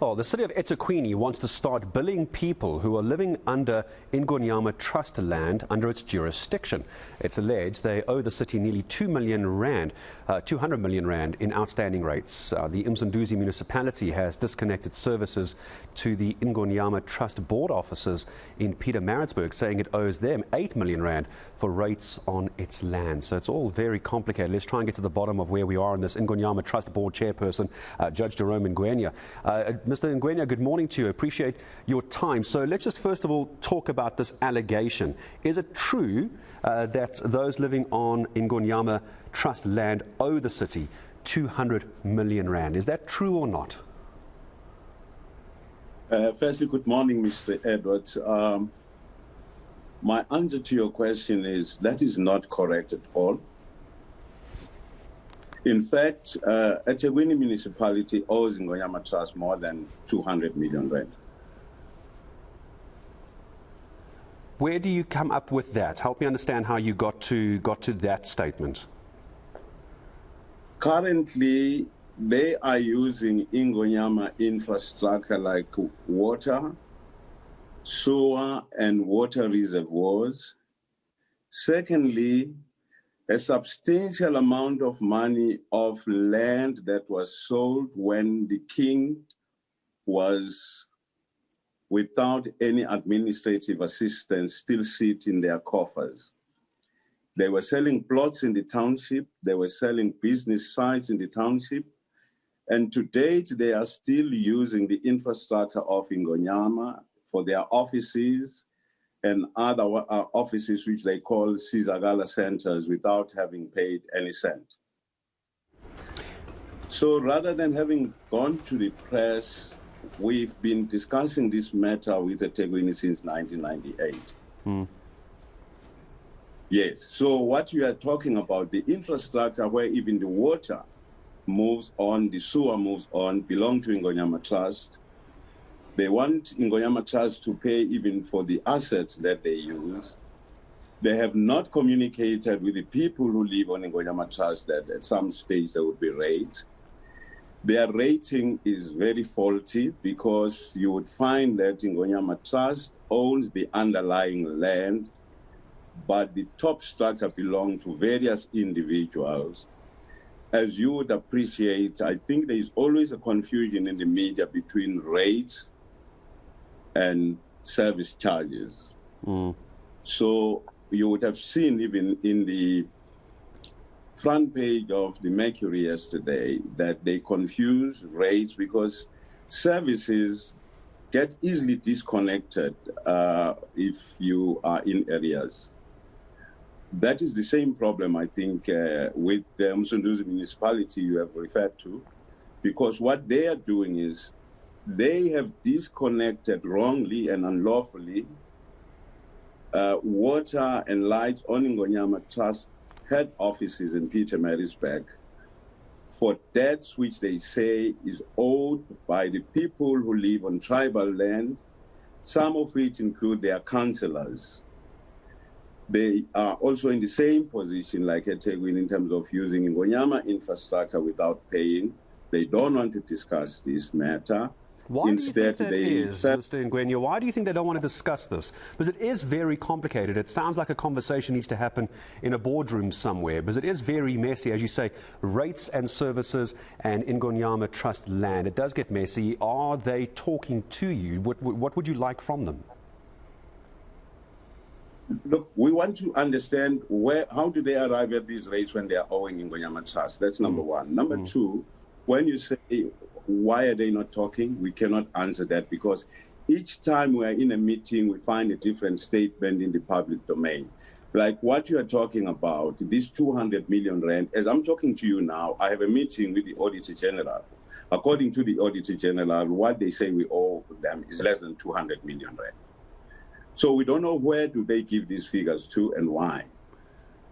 Well, the city of eThekwini wants to start billing people who are living under Ingonyama Trust land under its jurisdiction. It's alleged they owe the city nearly 200 million rand in outstanding rates. The Msunduzi municipality has disconnected services to the Ingonyama Trust Board offices in Pietermaritzburg, saying it owes them 8 million rand for rates on its land. So it's all very complicated. Let's try and get to the bottom of where we are in this. Ingonyama Trust Board chairperson, Judge Jerome Ngwenya. Mr. Ngwenya, good morning to you. Appreciate your time. So let's just first of all talk about this allegation. Is it true that those living on Ingonyama Trust land owe the city 200 million rand? Is that true or not? Firstly, good morning, Mr. Edwards. My answer to your question is that is not correct at all. In fact, eThekwini municipality owes Ingonyama Trust more than 200 million rand. Where do you come up with that? Help me understand how you got to that statement. Currently, they are using Ingonyama infrastructure like water, sewer, and water reservoirs. Secondly, a substantial amount of money of land that was sold when the king was without any administrative assistance still sit in their coffers. They were selling plots in the township, they were selling business sites in the township, and to date they are still using the infrastructure of Ingonyama for their offices and other offices which they call Sizakala centers without having paid any cent. So rather than having gone to the press, we've been discussing this matter with eThekwini since 1998. Yes, so what you are talking about, the infrastructure where even the water moves on, the sewer moves on, belong to Ingonyama Trust. They want Ingonyama Trust to pay even for the assets that they use. They have not communicated with the people who live on Ingonyama Trust that at some stage there would be rates. Their rating is very faulty because you would find that Ingonyama Trust owns the underlying land, but the top structure belongs to various individuals. As you would appreciate, I think there is always a confusion in the media between rates and service charges. So you would have seen even in the front page of the Mercury yesterday that they confuse rates because services get easily disconnected if you are in areas. That is the same problem, I think, with the Msunduzi municipality you have referred to, because what they are doing is they have disconnected wrongly and unlawfully water and light on Ingonyama Trust head offices in Pietermaritzburg for debts which they say is owed by the people who live on tribal land, some of which include their councillors. They are also in the same position like eThekwini in terms of using Ingonyama infrastructure without paying. They don't want to discuss this matter. Why Instead, do you think that is, Mr. Ngwenya? Why do you think they don't want to discuss this? Because it is very complicated. It sounds like a conversation needs to happen in a boardroom somewhere, because it is very messy, as you say, rates and services and Ingonyama Trust land. It does get messy. Are they talking to you? What would you like from them? Look, we want to understand how do they arrive at these rates when they are owing Ingonyama Trust? That's number one. Number two, when you say, why are they not talking? We cannot answer that because each time we are in a meeting, we find a different statement in the public domain. Like what you are talking about, this 200 million rand, as I'm talking to you now, I have a meeting with the Auditor General. According to the Auditor General, what they say we owe them is less than 200 million rand. So we don't know where do they give these figures to and why.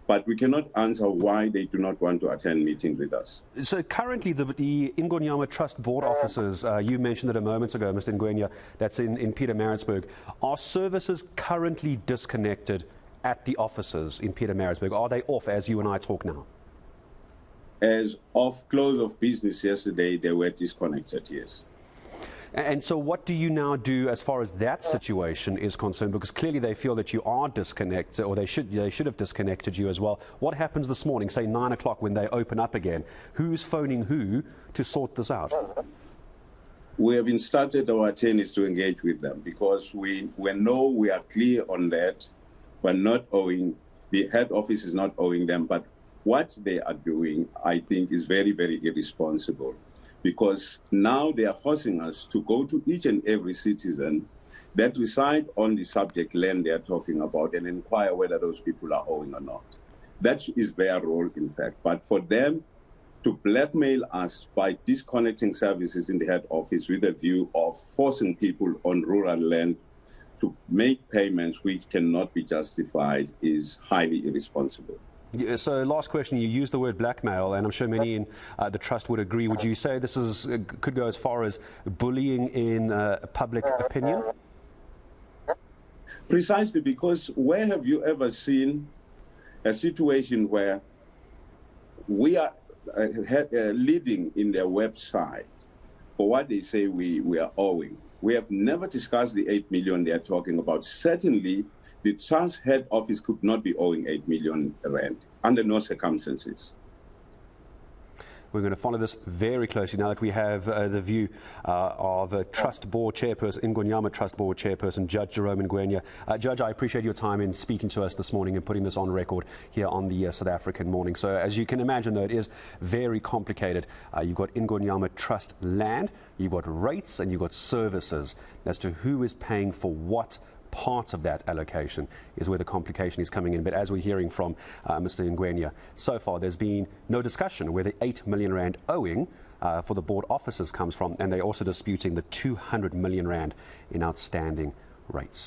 But we cannot answer why they do not want to attend meetings with us. So currently the Ingonyama Trust Board offices, you mentioned it a moment ago, Mr. Ngwenya, that's in Pietermaritzburg. Are services currently disconnected at the offices in Pietermaritzburg? Are they off as you and I talk now? As of close of business yesterday, they were disconnected, yes. And so what do you now do as far as that situation is concerned? Because clearly they feel that you are disconnected, or they should have disconnected you as well. What happens this morning, say 9 o'clock, when they open up again? Who's phoning who to sort this out? We have instructed our attorneys to engage with them because we know we are clear on that. We're not owing, the head office is not owing them, but what they are doing, I think, is very, very irresponsible, because now they are forcing us to go to each and every citizen that reside on the subject land they are talking about and inquire whether those people are owing or not. That is their role, in fact. But for them to blackmail us by disconnecting services in the head office with a view of forcing people on rural land to make payments which cannot be justified is highly irresponsible. Yeah, so last question, you used the word blackmail, and I'm sure many in the Trust would agree. Would you say this could go as far as bullying in public opinion? Precisely, because where have you ever seen a situation where we are leading in their website for what they say we are owing? We have never discussed the 8 million they are talking about. Certainly, the Trust head office could not be owing 8 million rand under no circumstances. We're going to follow this very closely now that we have the view of Trust Board Chairperson, Ingonyama Trust Board Chairperson, Judge Jerome Ngwenya. Judge, I appreciate your time in speaking to us this morning and putting this on record here on the South African Morning. So as you can imagine, though, it is very complicated. You've got Ingonyama Trust land, you've got rates, and you've got services. As to who is paying for what part of that allocation is where the complication is coming in. But as we're hearing from Mr. Ngwenya, so far there's been no discussion where the 8 million rand owing for the board officers comes from, and they're also disputing the 200 million rand in outstanding rates.